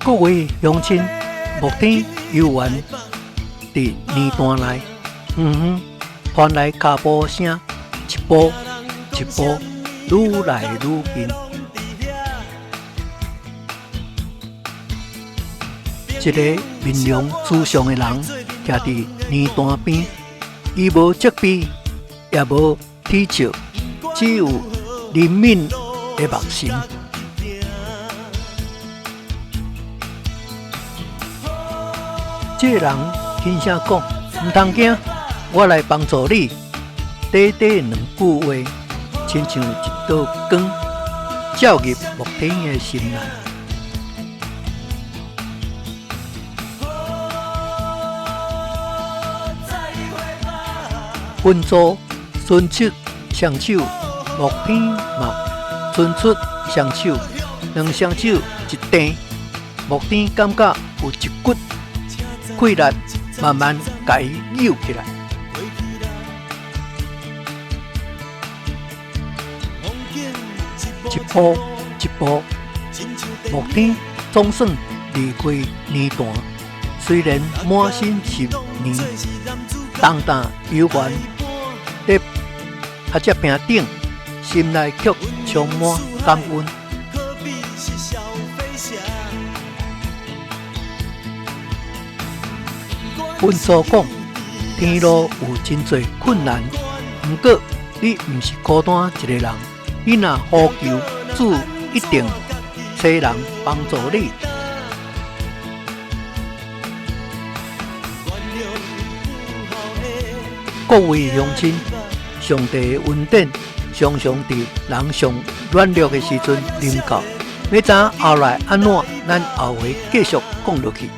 各位乡亲，目天游玩伫年单内，传来脚步声，一步一步愈来愈近。一个面容慈祥的人徛伫年单边，伊无责备，也无踢笑，只有怜悯的目神。这个人轻声讲：“唔通惊，我来帮助你。”短短两句话，亲像一道光，照入目天的心内。分组伸出双手，目天嘛伸出双手，两双手一蹬，目天感觉有一股气力慢慢把伊扭起来。一步一步，目天总算离开年段，虽然满身是泥，重担悠远，在他这平顶，心内却充满感恩。阮所讲，天路有真多困难，不过你不是孤单一个人，你若呼求，主一定找人帮助你。各位乡亲，上帝的恩典常常伫人上软弱的时阵临到，要知影后来安怎，咱后回继续讲落去。